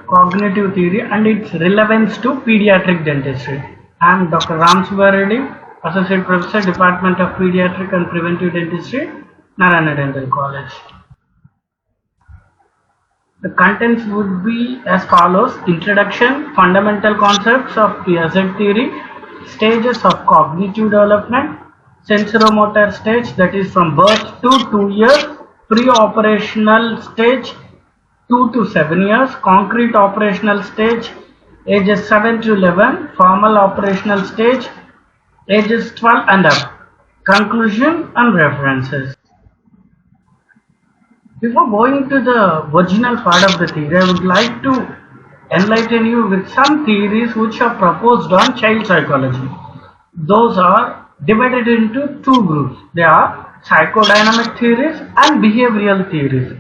cognitive theory and its relevance to pediatric dentistry. I am Dr. Ram Subbareddy, Associate Professor, Department of Pediatric and Preventive Dentistry, Narayana Dental College. The contents would be as follows: introduction, fundamental concepts of Piaget theory, stages of cognitive development, sensoromotor stage, that is from birth to 2 years, pre-operational stage 2 to 7 years, concrete operational stage ages 7 to 11, formal operational stage ages 12 and up. Conclusion and references. Before going to the original part of the theory, I would like to enlighten you with some theories which are proposed on child psychology. Those are divided into two groups. They are psychodynamic theories and behavioral theories.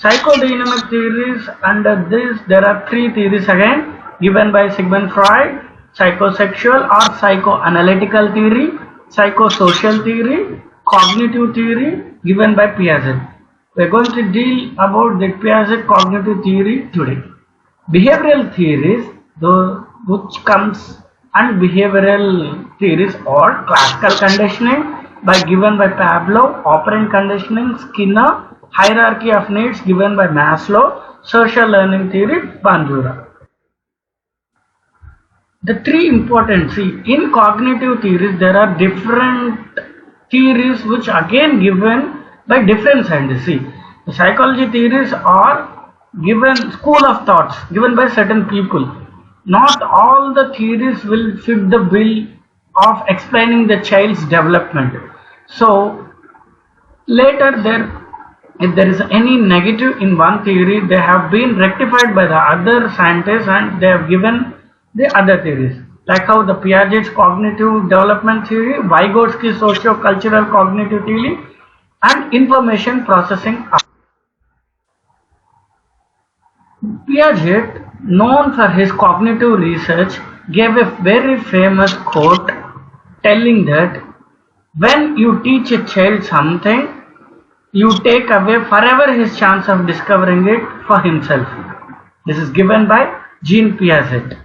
Psychodynamic theories, under this there are three theories again given by Sigmund Freud: psychosexual or psychoanalytical theory, psychosocial theory, cognitive theory given by Piaget. We are going to deal about the Piaget cognitive theory today. Behavioral theories, which comes and behavioral theories are classical conditioning given by Pavlov, operant conditioning Skinner, hierarchy of needs given by Maslow, social learning theory Bandura. The three important, in cognitive theories there are different theories which again given by different scientists. The psychology theories are given school of thoughts given by certain people. Not all the theories will fit the bill of explaining the child's development. So later if there is any negative in one theory, they have been rectified by the other scientists and they have given the other theories. Like how the Piaget's cognitive development theory, Vygotsky's socio-cultural cognitive theory, and information processing. Piaget, known for his cognitive research, gave a very famous quote telling that when you teach a child something, you take away forever his chance of discovering it for himself. This is given by Jean Piaget.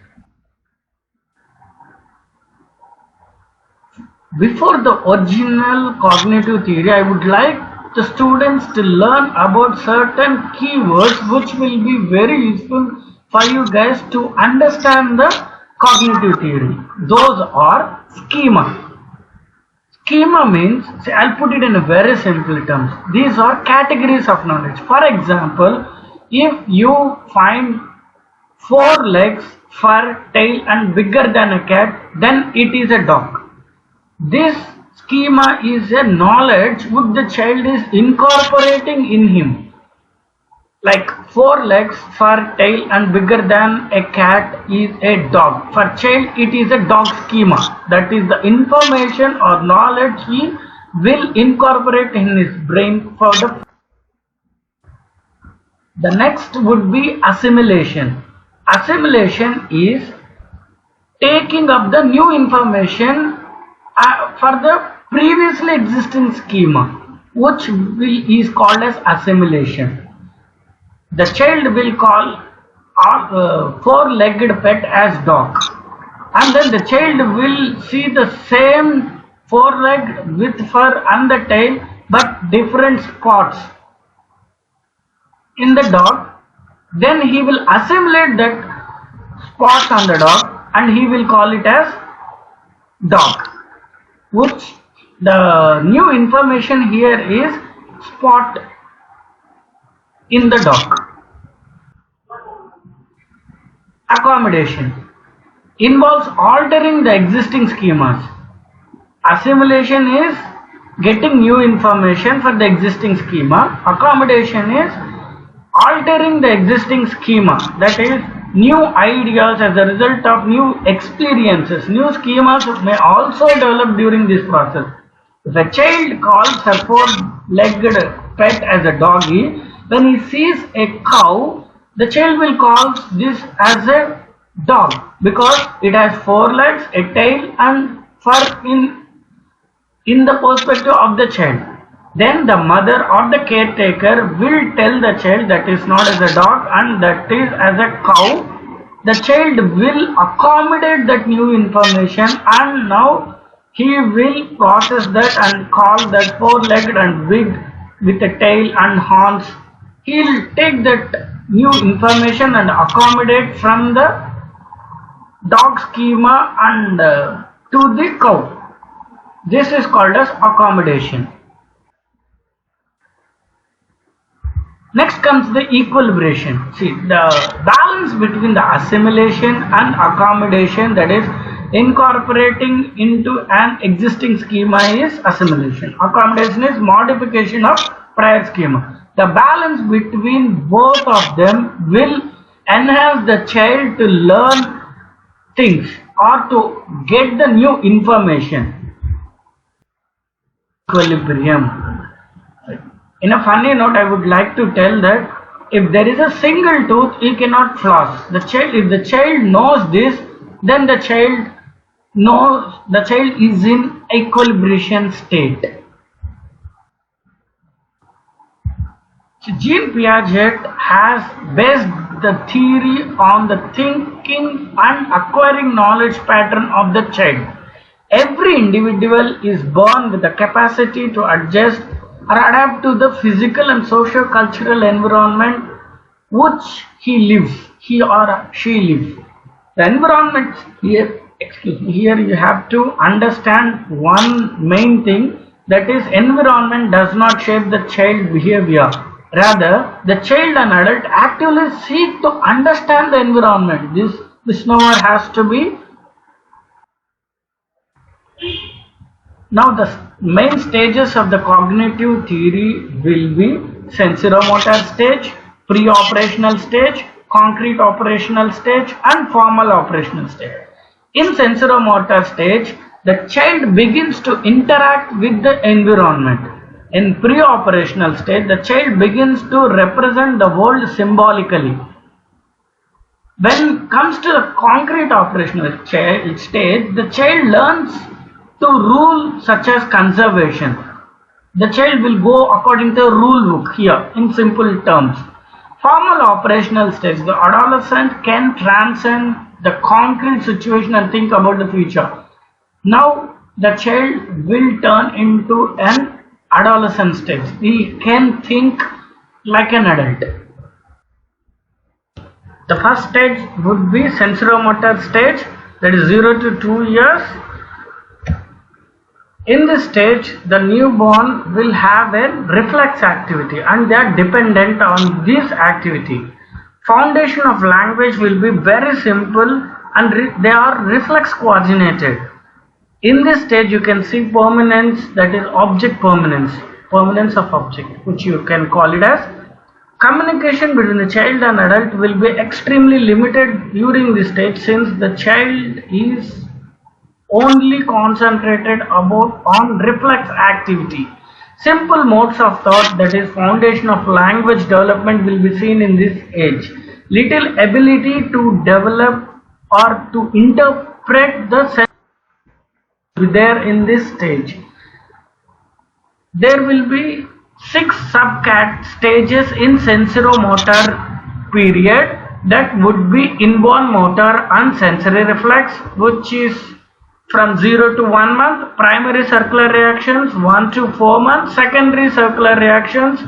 Before the original cognitive theory, I would like the students to learn about certain keywords which will be very useful for you guys to understand the cognitive theory. Those are schema. Schema means, I'll put it in a very simple terms. These are categories of knowledge. For example, if you find 4 legs, fur, tail and bigger than a cat, then it is a dog. This schema is a knowledge which the child is incorporating in him. Like 4 legs, fur, tail and bigger than a cat is a dog. For child it is a dog schema. That is the information or knowledge he will incorporate in his brain for the next would be assimilation. Assimilation is taking up the new information for the previously existing schema, which is called as assimilation. The child will call our 4-legged pet as dog, and then the child will see the same 4-legged with fur and the tail but different spots in the dog. Then he will assimilate that spots on the dog and he will call it as dog, which the new information here is spot in the dog. Accommodation involves altering the existing schemas. Assimilation is getting new information for the existing schema. Accommodation is altering the existing schema, that is new ideas as a result of new experiences. New schemas may also develop during this process. If a child calls her 4-legged pet as a doggy, when he sees a cow, the child will call this as a dog because it has 4 legs, a tail and fur in the perspective of the child. then the mother or the caretaker will tell the child that is not as a dog and that is as a cow. The child will accommodate that new information, and now he will process that and call that four-legged and big with a tail and horns. He'll take that new information and accommodate from the dog schema and to the cow. This is called as accommodation. Next comes the equilibration. See, the balance between the assimilation and accommodation, that is incorporating into an existing schema, is assimilation. Accommodation is modification of prior schema. The balance between both of them will enhance the child to learn things or to get the new information. Equilibrium. In a funny note, I would like to tell that if there is a single tooth, he cannot floss. If the child knows this, then the child is in equilibration state. So Jean Piaget has based the theory on the thinking and acquiring knowledge pattern of the child. Every individual is born with the capacity to adjust or adapt to the physical and socio-cultural environment which he or she lives. The environment here you have to understand one main thing, that is, environment does not shape the child behavior. Rather, the child and adult actively seek to understand the environment. This misnomer has to be. Now the main stages of the cognitive theory will be sensoromotor stage, pre-operational stage, concrete operational stage and formal operational stage. In sensoromotor stage, the child begins to interact with the environment. In pre-operational stage, the child begins to represent the world symbolically. When it comes to the concrete operational stage, the child learns to rule such as conservation. The child will go according to the rule book here in simple terms. Formal operational stage, the adolescent can transcend the concrete situation and think about the future. Now the child will turn into an adolescent stage. He can think like an adult. The first stage would be sensoromotor stage, that is 0 to 2 years. In this stage, the newborn will have a reflex activity and they are dependent on this activity. Foundation of language will be very simple and they are reflex coordinated. In this stage, you can see permanence, that is object permanence of object, which you can call it as. Communication between the child and adult will be extremely limited during this stage, since the child is only concentrated on reflex activity. Simple modes of thought, that is foundation of language development, will be seen in this age. Little ability to develop or to interpret the sense will be there in this stage. There will be 6 stages in sensoromotor period, that would be inborn motor and sensory reflex, which is from 0 to 1 month, primary circular reactions 1 to 4 months, secondary circular reactions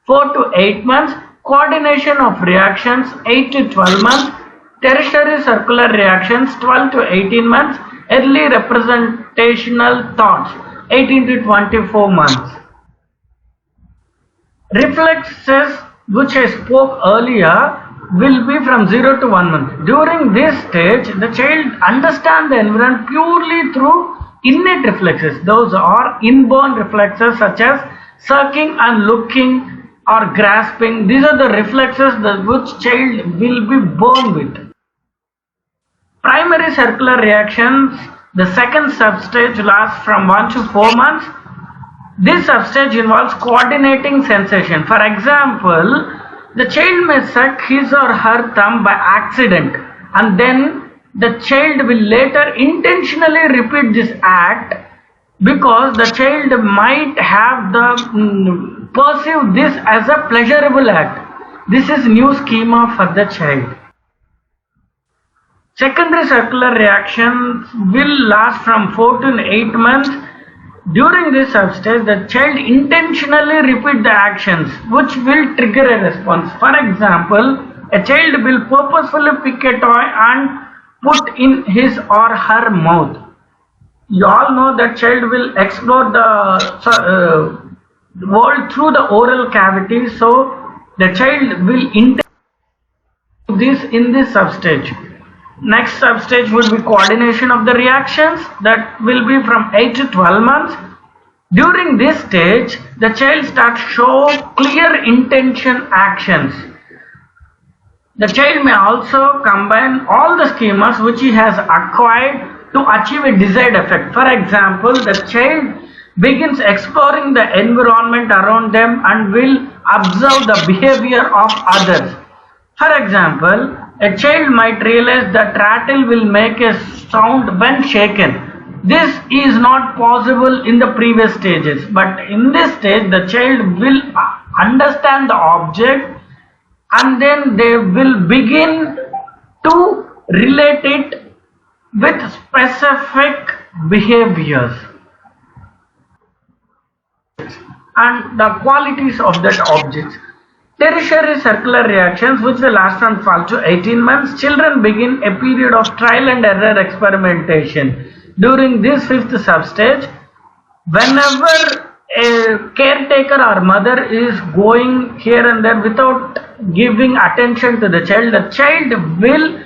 4 to 8 months, coordination of reactions 8 to 12 months, tertiary circular reactions 12 to 18 months, early representational thoughts 18 to 24 months. Reflexes, which I spoke earlier, will be from 0 to 1 month. During this stage, the child understands the environment purely through innate reflexes. Those are inborn reflexes such as sucking and looking or grasping. These are the reflexes which child will be born with. Primary circular reactions, the second substage, lasts from 1 to 4 months. This substage involves coordinating sensation. For example, the child may suck his or her thumb by accident, and then the child will later intentionally repeat this act because the child might have the perceive this as a pleasurable act. This is new schema for the child. Secondary circular reactions will last from 4 to 8 months. During this substage, the child intentionally repeat the actions which will trigger a response. For example, a child will purposefully pick a toy and put in his or her mouth. You all know that child will explore the world through the oral cavity, so the child will intend this in this substage. Next substage would be coordination of the reactions, that will be from 8 to 12 months. During this stage, the child starts show clear intention actions. The child may also combine all the schemas which he has acquired to achieve a desired effect. For example, the child begins exploring the environment around them and will observe the behavior of others. For example, a child might realize that rattle will make a sound when shaken. This is not possible in the previous stages, but in this stage the child will understand the object and then they will begin to relate it with specific behaviors and the qualities of that object. Tertiary circular reactions, which will last from 12 to 18 months. Children begin a period of trial and error experimentation. During this fifth substage, whenever a caretaker or mother is going here and there without giving attention to the child will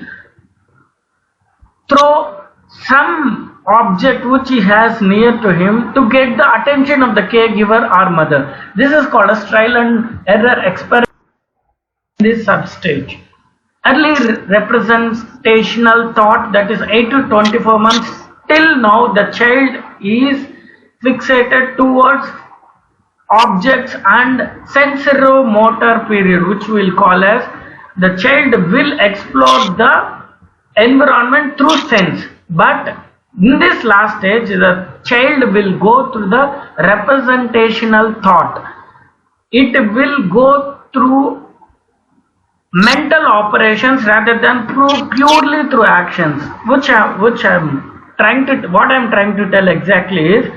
throw some object which he has near to him to get the attention of the caregiver or mother. This is called as trial and error experiment in this substage. Early representational thought, that is 8 to 24 months. Till now the child is fixated towards objects and sensoromotor period, which we will call as the child will explore the environment through sense. But in this last stage, the child will go through the representational thought. It will go through mental operations rather than purely through actions. What I'm trying to tell exactly is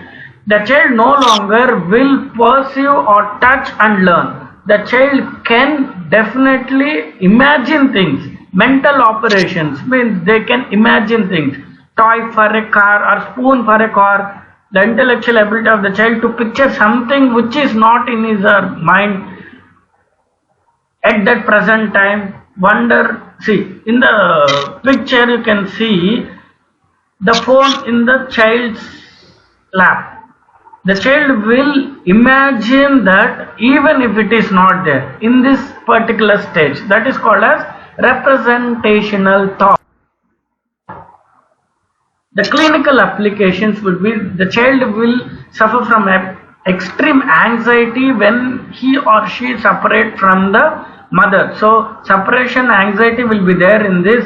the child no longer will perceive or touch and learn. The child can definitely imagine things. Mental operations means they can imagine things. Toy for a car or spoon for a car. The intellectual ability of the child to picture something which is not in his or mind at that present time. See, in the picture you can see the phone in the child's lap. The child will imagine that even if it is not there in this particular stage. That is called as representational thought. The clinical applications would be the child will suffer from extreme anxiety when he or she separate from the mother. So separation anxiety will be there in this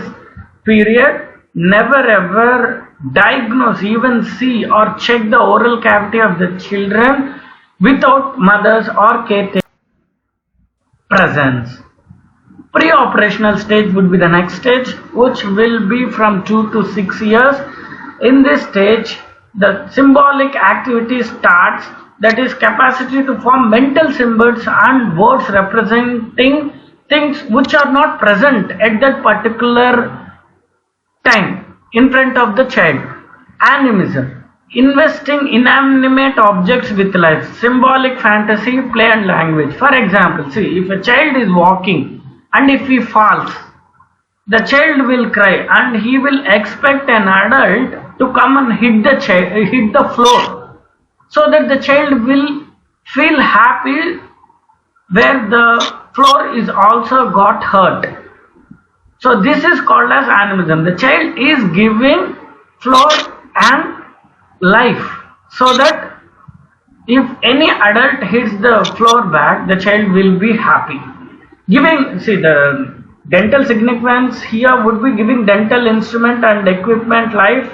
period. Never ever diagnose, even see or check the oral cavity of the children without mother's or caretaker presence. Pre-operational stage would be the next stage, which will be from 2 to 6 years. In this stage, the symbolic activity starts, that is capacity to form mental symbols and words representing things which are not present at that particular time in front of the child. Animism, investing inanimate objects with life. Symbolic fantasy, play and language. For example, see, if a child is walking and if he falls, the child will cry and he will expect an adult to come and hit the floor, so that the child will feel happy where the floor is also got hurt. So this is called as animism. The child is giving floor and life, so that if any adult hits the floor back, the child will be happy. Giving, see, the dental significance here would be giving dental instrument and equipment life,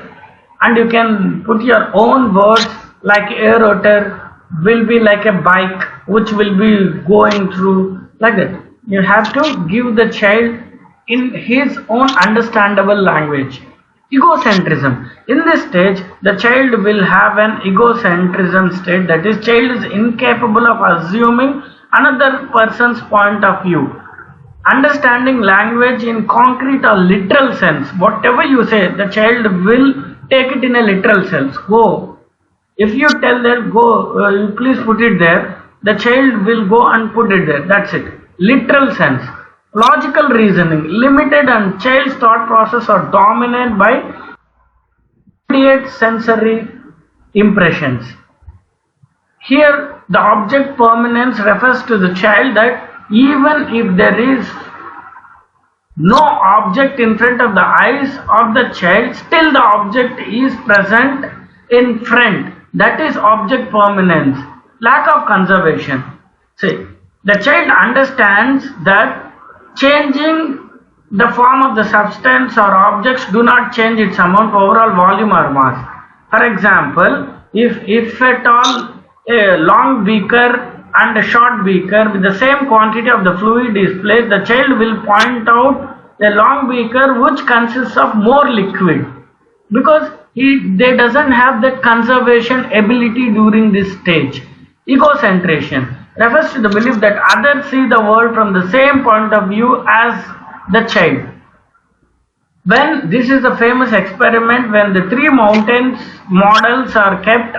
and you can put your own words like a rotor will be like a bike which will be going through, like that. You have to give the child in his own understandable language. Egocentrism. In this stage, the child will have an egocentrism state, that is, child is incapable of assuming another person's point of view. Understanding language in concrete or literal sense. Whatever you say, the child will take it in a literal sense. Go. If you tell them, go, you please put it there, the child will go and put it there. That's it. Literal sense. Logical reasoning. Limited and child's thought process are dominated by immediate sensory impressions. Here, the object permanence refers to the child that even if there is no object in front of the eyes of the child, still the object is present in front. That is object permanence. Lack of conservation. See, the child understands that changing the form of the substance or objects do not change its amount, overall volume or mass. For example, if at all a long beaker and a short beaker with the same quantity of the fluid is placed, the child will point out a long beaker which consists of more liquid, because they doesn't have that conservation ability during this stage. Egocentration refers to the belief that others see the world from the same point of view as the child. When this is a famous experiment, when the three mountains models are kept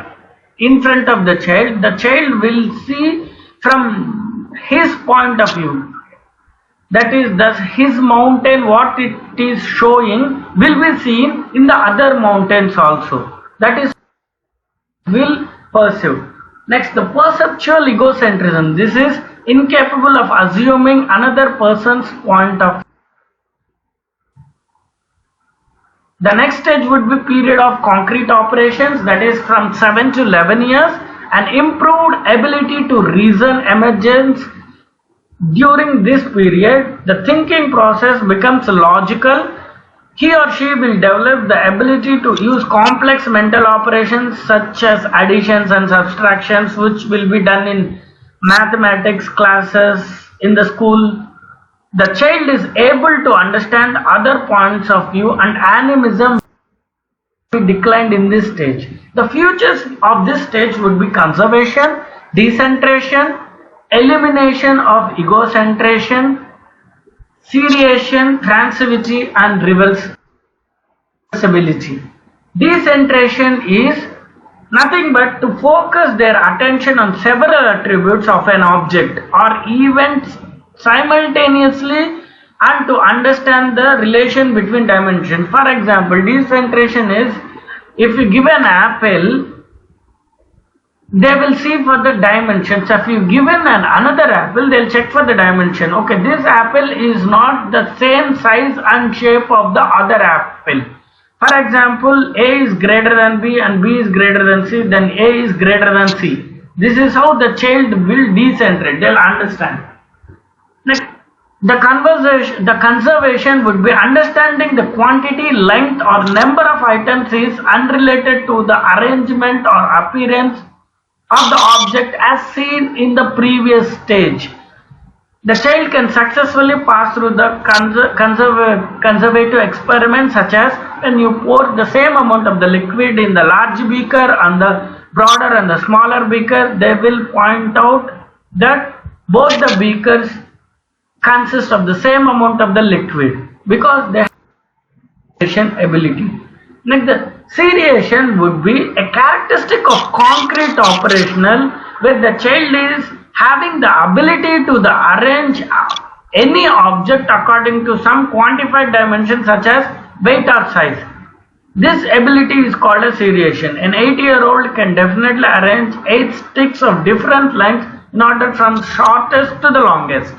in front of the child will see from his point of view. That is, thus his mountain, what it is showing, will be seen in the other mountains also. That is, will perceive. Next, the perceptual egocentrism. This is incapable of assuming another person's point of view. The next stage would be period of concrete operations, that is from 7 to 11 years. An improved ability to reason emerges. During this period, the thinking process becomes logical. He or she will develop the ability to use complex mental operations such as additions and subtractions, which will be done in mathematics classes in the school. The child is able to understand other points of view, and animism will be declined in this stage. The futures of this stage would be conservation, decentration, elimination of egocentration, seriation, transitivity, and reversibility. Decentration is nothing but to focus their attention on several attributes of an object or event simultaneously and to understand the relation between dimensions. For example, decentration is, if you give an apple, they will see for the dimensions. If you given another apple, they'll check for the dimension. Okay, this apple is not the same size and shape of the other apple. For example, A is greater than B and B is greater than C, then A is greater than C. This is how the child will decentrate. They'll understand. Next, the conservation would be understanding the quantity, length or number of items is unrelated to the arrangement or appearance of the object as seen in the previous stage. The child can successfully pass through the conservative experiments, such as when you pour the same amount of the liquid in the large beaker and the broader and the smaller beaker, they will point out that both the beakers consist of the same amount of the liquid because they have ability. Next, the seriation would be a characteristic of concrete operational where the child is having the ability to arrange any object according to some quantified dimension such as weight or size. This ability is called a seriation. An 8-year-old can definitely arrange 8 sticks of different lengths in order from shortest to the longest.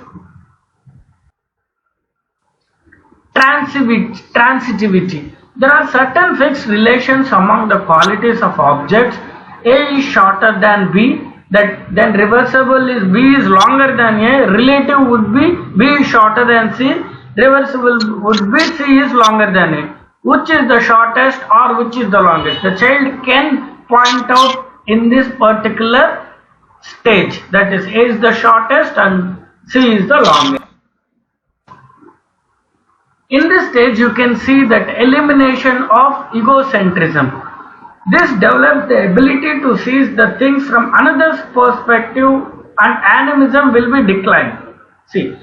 Transitivity. There are certain fixed relations among the qualities of objects. A is shorter than B, then reversible is B is longer than A, relative would be B is shorter than C, reversible would be C is longer than A. Which is the shortest or which is the longest? The child can point out in this particular stage, that is A is the shortest and C is the longest. In this stage you can see that elimination of egocentrism. This develops the ability to see the things from another's perspective, and animism will be declined. See,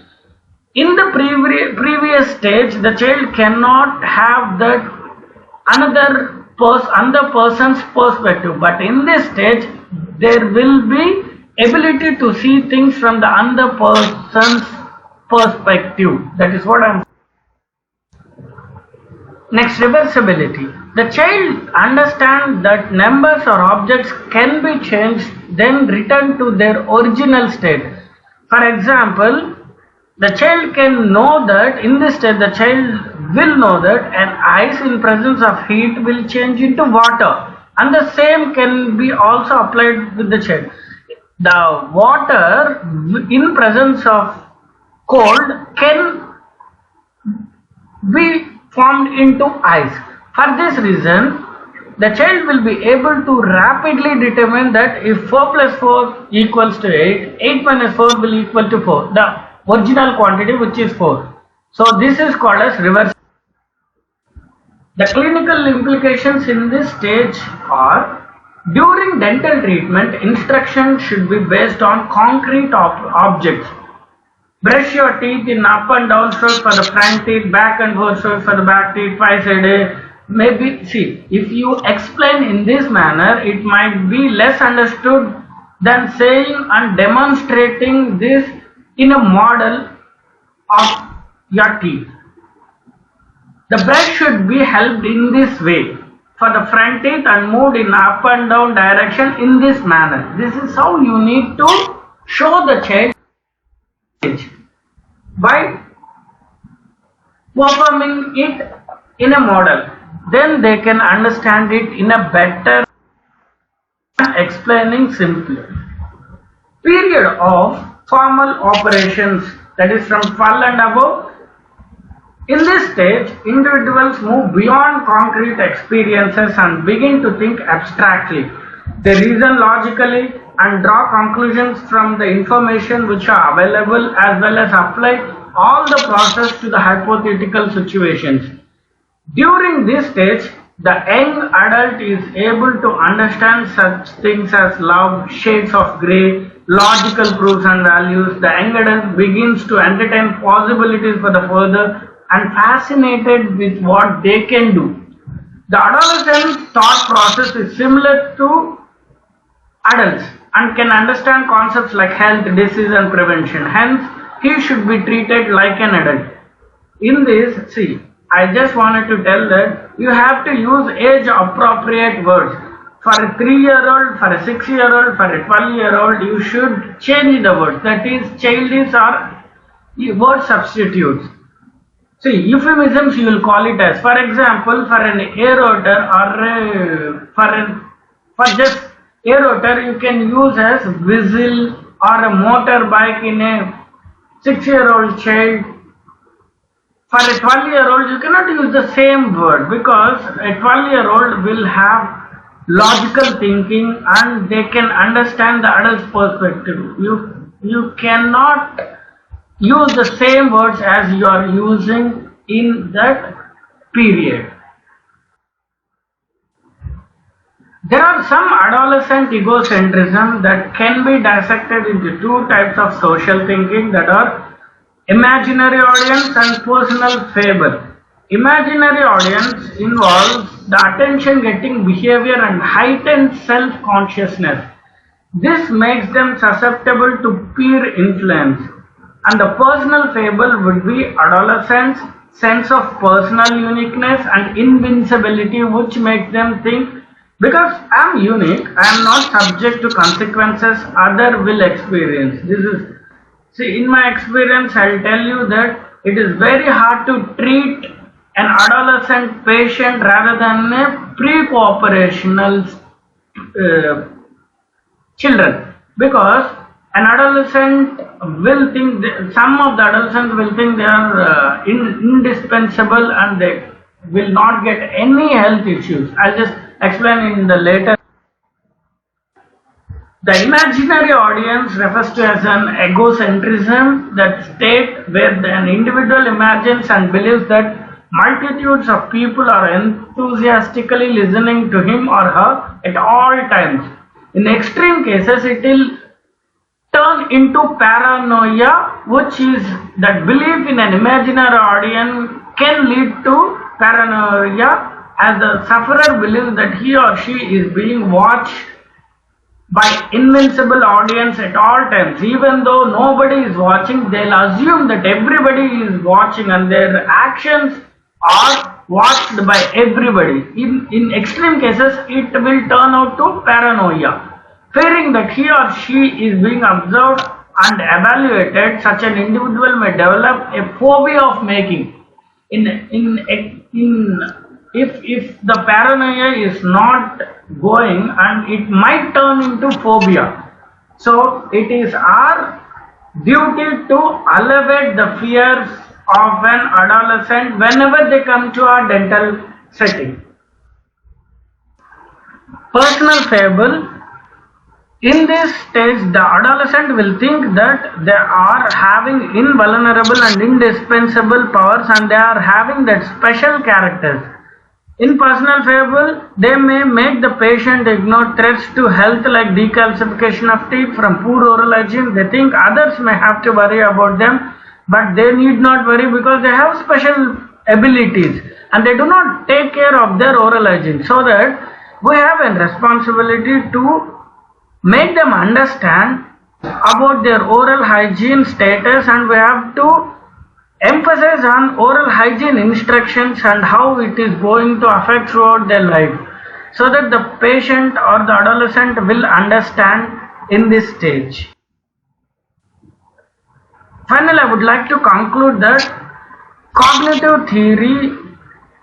in the previous stage, the child cannot have that another person's perspective, but in this stage, there will be ability to see things from the other person's perspective. That is what I am. Next, reversibility. The child understands that numbers or objects can be changed, then returned to their original state. For example, the child can know that in this state, the child will know that an ice in presence of heat will change into water, and the same can be also applied with the child. The water in presence of cold can be formed into ice. For this reason, the child will be able to rapidly determine that if 4 plus 4 equals to 8, 8 minus 4 will equal to 4, the original quantity which is 4. So this is called as reverse. The clinical implications in this stage are: during dental treatment, instruction should be based on concrete objects. Brush your teeth in up and down strokes for the front teeth, back and forth strokes for the back teeth twice a day. Maybe, see, if you explain in this manner, it might be less understood than saying and demonstrating this in a model of your teeth. The brush should be held in this way for the front teeth and moved in up and down direction in this manner. This is how you need to show the child by performing it in a model. Then they can understand it in a better explaining simply. Period of formal operations, that is from 12 and above. In this stage, individuals move beyond concrete experiences and begin to think abstractly. They reason logically and draw conclusions from the information which are available, as well as apply all the process to the hypothetical situations. During this stage, the young adult is able to understand such things as love, shades of grey, logical proofs and values. The young adult begins to entertain possibilities for the further and fascinated with what they can do. The adolescent thought process is similar to adults and can understand concepts like health, disease and prevention. Hence, he should be treated like an adult. In this, see, I just wanted to tell that you have to use age appropriate words. For a 3-year-old, for a 6-year-old, for a 12-year-old, you should change the words. That is, childish or word substitutes. See, euphemisms you will call it as. For example, for an aerator or for just aerator, you can use as whistle or a motorbike in a 6-year-old child. For a 12-year-old, you cannot use the same word because a 12-year-old will have logical thinking and they can understand the adult's perspective. You cannot use the same words as you are using in that period. There are some adolescent egocentrism that can be dissected into 2 types of social thinking, that are imaginary audience and personal fable. Imaginary audience involves the attention-getting behavior and heightened self-consciousness. This makes them susceptible to peer influence. And the personal fable would be adolescents' sense of personal uniqueness and invincibility, which makes them think, because I am unique, I am not subject to consequences other will experience. This is, see, in my experience, I will tell you that it is very hard to treat an adolescent patient rather than a pre-cooperational children, because an adolescent will think, some of the adolescents will think they are indispensable and they will not get any health issues. I'll just explain in the later. The imaginary audience refers to as an egocentrism, that state where an individual imagines and believes that multitudes of people are enthusiastically listening to him or her at all times. In extreme cases, it will turn into paranoia, which is that belief in an imaginary audience can lead to paranoia, as the sufferer believes that he or she is being watched by invincible audience at all times. Even though nobody is watching, they'll assume that everybody is watching and their actions are watched by everybody. In extreme cases, it will turn out to paranoia. Fearing that he or she is being observed and evaluated, such an individual may develop a phobia of making. If the paranoia is not going, and it might turn into phobia. So it is our duty to elevate the fears of an adolescent whenever they come to a dental setting. Personal fable. In this stage, the adolescent will think that they are having invulnerable and indispensable powers, and they are having that special characters. In personal fable, they may make the patient ignore threats to health like decalcification of teeth from poor oral hygiene. They think others may have to worry about them, but they need not worry because they have special abilities and they do not take care of their oral hygiene. So that we have a responsibility to make them understand about their oral hygiene status, and we have to emphasize on oral hygiene instructions and how it is going to affect throughout their life, so that the patient or the adolescent will understand in this stage. Finally, I would like to conclude that cognitive theory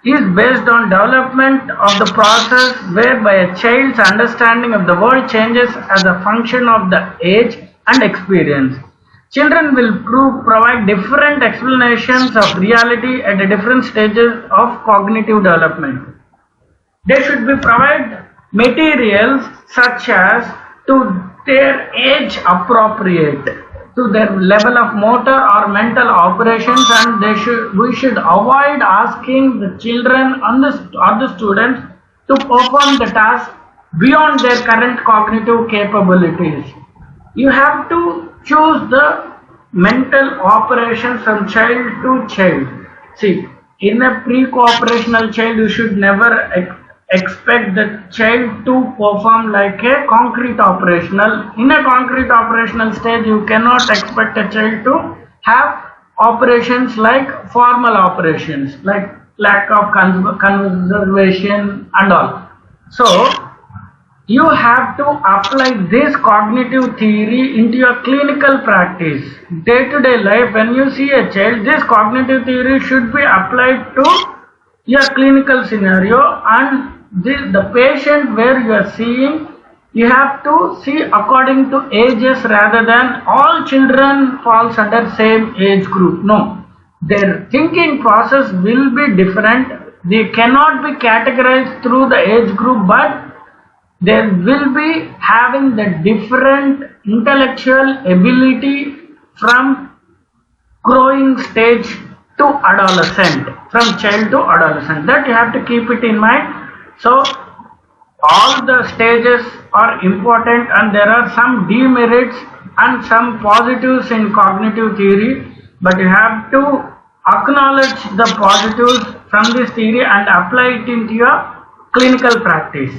is based on development of the process whereby a child's understanding of the world changes as a function of the age and experience. Children will provide different explanations of reality at different stages of cognitive development. They should be provided materials such as to their age appropriate to their level of motor or mental operations, and we should avoid asking the children or the students to perform the task beyond their current cognitive capabilities. You have to choose the mental operation from child to child. See, in a pre-cooperational child, you should never expect the child to perform like a concrete operational. In a concrete operational stage, you cannot expect a child to have operations like formal operations, like lack of conservation and all. So, you have to apply this cognitive theory into your clinical practice. Day-to-day life, when you see a child, this cognitive theory should be applied to your clinical scenario, and the patient where you are seeing, you have to see according to ages rather than all children falls under same age group. No, their thinking process will be different. They cannot be categorized through the age group, but they will be having the different intellectual ability from growing stage to adolescent, from child to adolescent. That you have to keep it in mind. So all the stages are important, and there are some demerits and some positives in cognitive theory, but you have to acknowledge the positives from this theory and apply it into your clinical practice.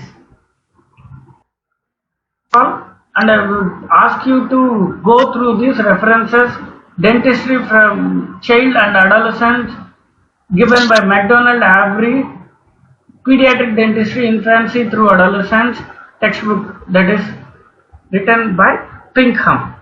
And I would ask you to go through these references: Dentistry from Child and Adolescents, given by MacDonald Avery; Pediatric Dentistry, Infancy through Adolescence, textbook that is written by Pinkham.